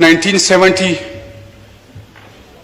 1970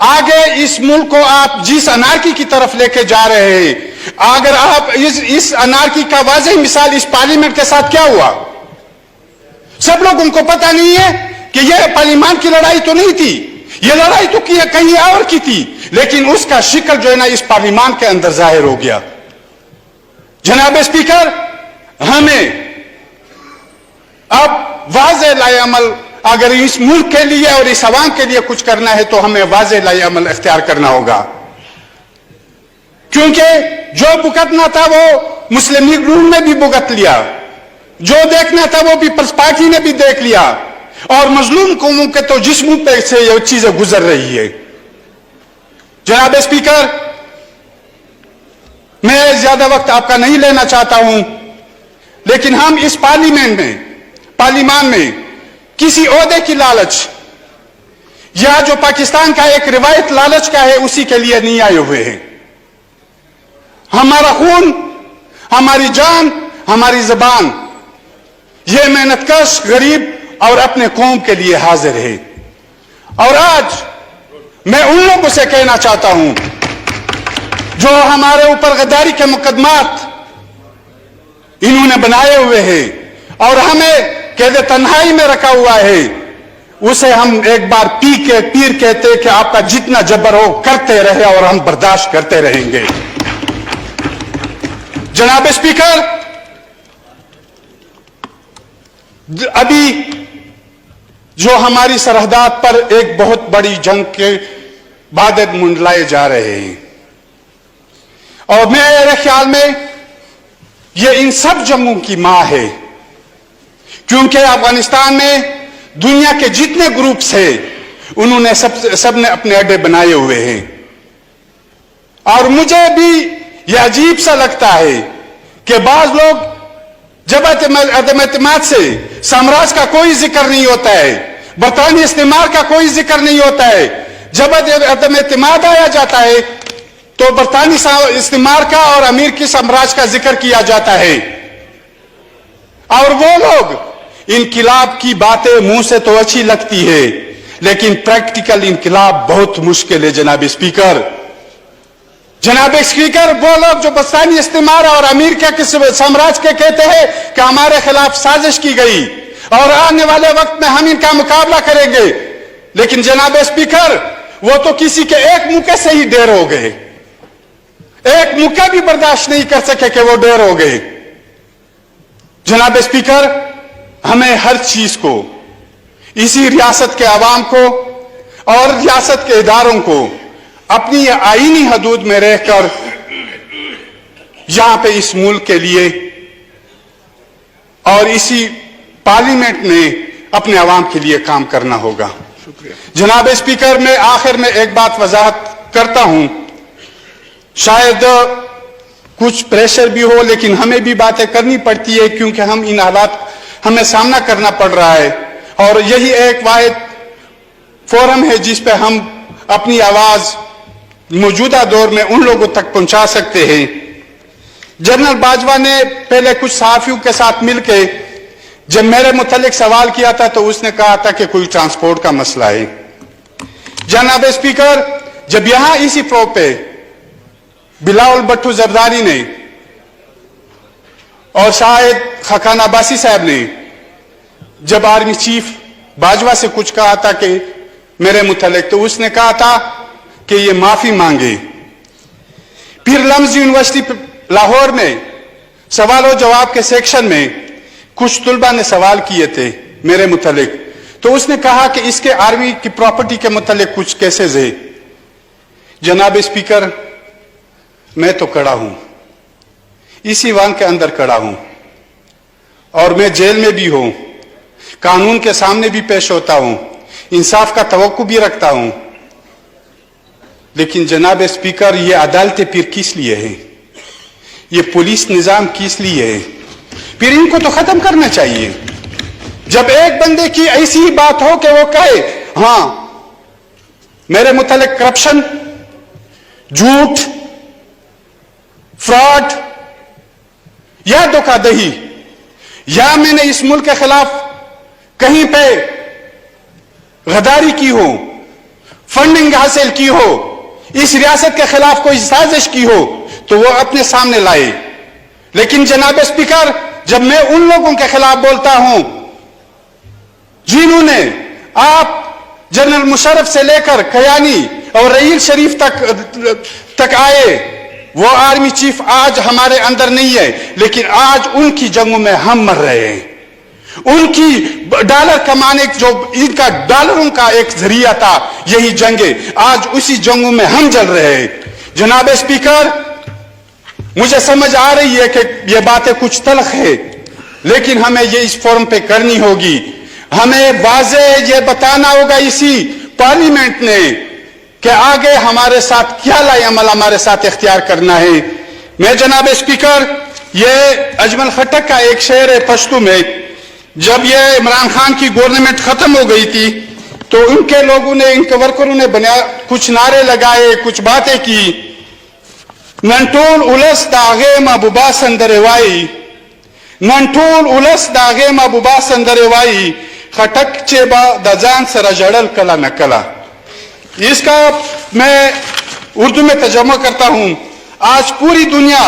آگے اس ملک کو آپ جس انارکی کی طرف لے کے جا رہے ہیں، اگر آپ اس انارکی کا واضح مثال اس پارلیمنٹ کے ساتھ کیا ہوا؟ سب لوگوں کو پتہ نہیں ہے کہ یہ پارلیمان کی لڑائی تو نہیں تھی، یہ لڑائی تو کہیں اور کی تھی، لیکن اس کا شکل جو ہے نا اس پارلیمان کے اندر ظاہر ہو گیا۔ جناب اسپیکر، ہمیں اب واضح لائے عمل، اگر اس ملک کے لیے اور اس عوام کے لیے کچھ کرنا ہے تو ہمیں واضح لائے عمل اختیار کرنا ہوگا، کیونکہ جو بھگتنا تھا وہ مسلم لیگ نون نے بھی بھگت لیا، جو دیکھنا تھا وہ پیپلز پارٹی نے بھی دیکھ لیا، اور مظلوم قوموں کے تو جسموں پہ سے یہ چیزیں گزر رہی ہے۔ جناب اسپیکر، میں زیادہ وقت آپ کا نہیں لینا چاہتا ہوں، لیکن ہم اس پارلیمان میں کسی عہدے کی لالچ یا جو پاکستان کا ایک روایت لالچ کا ہے اسی کے لیے نہیں آئے ہوئے ہیں۔ ہمارا خون، ہماری جان، ہماری زبان، یہ محنت کش، غریب اور اپنے قوم کے لیے حاضر ہے۔ اور آج میں ان لوگوں سے کہنا چاہتا ہوں جو ہمارے اوپر غداری کے مقدمات انہوں نے بنائے ہوئے ہیں اور ہمیں قید تنہائی میں رکھا ہوا ہے، اسے ہم ایک بار پیر کہتے کہ آپ کا جتنا جبر ہو کرتے رہے اور ہم برداشت کرتے رہیں گے۔ جناب اسپیکر، ابھی جو ہماری سرحدات پر ایک بہت بڑی جنگ کے بادل منڈلائے جا رہے ہیں، اور میرے خیال میں یہ ان سب جنگوں کی ماں ہے، کیونکہ افغانستان میں دنیا کے جتنے گروپس ہیں انہوں نے سب نے اپنے اڈے بنائے ہوئے ہیں، اور مجھے بھی یہ عجیب سا لگتا ہے کہ بعض لوگ جب عدم اعتماد سے سامراج کا کوئی ذکر نہیں ہوتا ہے، برطانوی استعمار کا کوئی ذکر نہیں ہوتا ہے، جب عدم اعتماد آیا جاتا ہے تو برطانوی استعمار کا اور امریکی سامراج کا ذکر کیا جاتا ہے، اور وہ لوگ انقلاب کی باتیں منہ سے تو اچھی لگتی ہے لیکن پریکٹیکل انقلاب بہت مشکل ہے۔ جناب اسپیکر، وہ لوگ جو برطانوی استعمار اور امریکہ کے سامراج کے کہتے ہیں کہ ہمارے خلاف سازش کی گئی اور آنے والے وقت میں ہم ان کا مقابلہ کریں گے، لیکن جناب اسپیکر وہ تو کسی کے ایک موقع سے ہی ڈیر ہو گئے، ایک موقع بھی برداشت نہیں کر سکے کہ وہ ڈیر ہو گئے۔ جناب اسپیکر، ہمیں ہر چیز کو اسی ریاست کے عوام کو اور ریاست کے اداروں کو اپنی آئینی حدود میں رہ کر یہاں پہ اس ملک کے لیے اور اسی پارلیمنٹ میں اپنے عوام کے لیے کام کرنا ہوگا۔ جناب اسپیکر، میں آخر میں ایک بات وضاحت کرتا ہوں، شاید کچھ پریشر بھی ہو لیکن ہمیں بھی باتیں کرنی پڑتی ہے کیونکہ ہم ان حالات ہمیں سامنا کرنا پڑ رہا ہے، اور یہی ایک واحد فورم ہے جس پہ ہم اپنی آواز موجودہ دور میں ان لوگوں تک پہنچا سکتے ہیں۔ جنرل باجوہ نے پہلے کچھ صحافیوں کے ساتھ مل کے جب میرے متعلق سوال کیا تھا تو اس نے کہا تھا کہ کوئی ٹرانسپورٹ کا مسئلہ ہے۔ جناب اسپیکر، جب یہاں اسی فلور پہ بلاول بھٹو زرداری نے اور شاہد خاقان عباسی صاحب نے جب آرمی چیف باجوہ سے کچھ کہا تھا کہ میرے متعلق، تو اس نے کہا تھا کہ یہ معافی مانگے۔ پھر لمز یونیورسٹی لاہور میں سوال و جواب کے سیکشن میں کچھ طلبہ نے سوال کیے تھے میرے متعلق، تو اس نے کہا کہ اس کے آرمی کی پراپرٹی کے متعلق کچھ کیسز ہے۔ جناب اسپیکر، میں تو کڑا ہوں، اسی وان کے اندر کڑا ہوں، اور میں جیل میں بھی ہوں، قانون کے سامنے بھی پیش ہوتا ہوں، انصاف کا توقع بھی رکھتا ہوں، لیکن جناب اسپیکر یہ عدالتیں پھر کس لیے ہیں؟ یہ پولیس نظام کس لیے ہے؟ پھر ان کو تو ختم کرنا چاہیے۔ جب ایک بندے کی ایسی ہی بات ہو کہ وہ کہے ہاں میرے متعلق کرپشن، جھوٹ، فراڈ یا دھوکہ دہی، یا میں نے اس ملک کے خلاف کہیں پہ غداری کی ہو، فنڈنگ حاصل کی ہو, اس ریاست کے خلاف کوئی سازش کی ہو تو وہ اپنے سامنے لائے. لیکن جناب اسپیکر, جب میں ان لوگوں کے خلاف بولتا ہوں جنہوں نے آپ جنرل مشرف سے لے کر کیانی اور رحیل شریف تک آئے, وہ آرمی چیف آج ہمارے اندر نہیں ہے, لیکن آج ان کی جنگوں میں ہم مر رہے ہیں. ان کی ڈالر کمانے جو ان کا ڈالروں کا ایک ذریعہ تھا, یہی جنگیں, آج اسی جنگوں میں ہم جل رہے ہیں. جناب اسپیکر, مجھے سمجھ آ رہی ہے کہ یہ باتیں کچھ تلخ ہے, لیکن ہمیں یہ اس فورم پہ کرنی ہوگی. ہمیں واضح یہ بتانا ہوگا اسی پارلیمنٹ نے کہ آگے ہمارے ساتھ کیا لائی عمل ہمارے ساتھ اختیار کرنا ہے. میں جناب اسپیکر, یہ اجمل خٹک کا ایک شعر ہے پشتو میں. جب یہ عمران خان کی گورنمنٹ ختم ہو گئی تھی تو ان کے لوگوں نے, ان کے ورکروں نے کچھ نعرے لگائے, کچھ باتیں کی. ننٹول اولس داغے محبوبہ سندروائی, ننٹول اولس داغے محبوبہ سندروائی, خٹک چیبا دجان سر جڑل کلا نکلا. اس کا میں اردو میں ترجمہ کرتا ہوں. آج پوری دنیا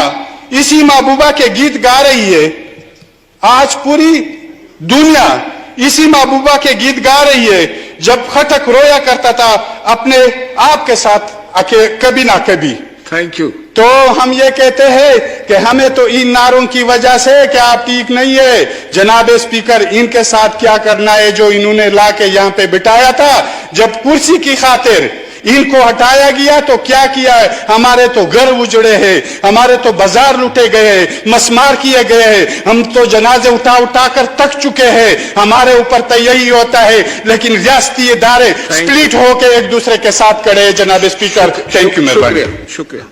اسی محبوبہ کے گیت گا رہی ہے, آج پوری دنیا اسی محبوبہ کے گیت گا رہی ہے جب خٹک رویا کرتا تھا اپنے آپ کے ساتھ کبھی نہ کبھی. Thank you. تو ہم یہ کہتے ہیں کہ ہمیں تو ان نعروں کی وجہ سے کہ آپ ٹھیک نہیں ہے. جناب اسپیکر, ان کے ساتھ کیا کرنا ہے جو انہوں نے لا کے یہاں پہ بٹھایا تھا. جب کرسی کی خاطر ان کو ہٹایا گیا تو کیا کیا ہے, ہمارے تو گھر اجڑے ہیں, ہمارے تو بازار لوٹے گئے ہیں, مسمار کیے گئے ہیں, ہم تو جنازے اٹھا اٹھا کر تک چکے ہیں. ہمارے اوپر تو یہی ہوتا ہے, لیکن ریاستی ادارے سپلٹ ہو کے ایک دوسرے کے ساتھ کھڑے ہیں. جناب اسپیکر, تھینک یو. شکریہ.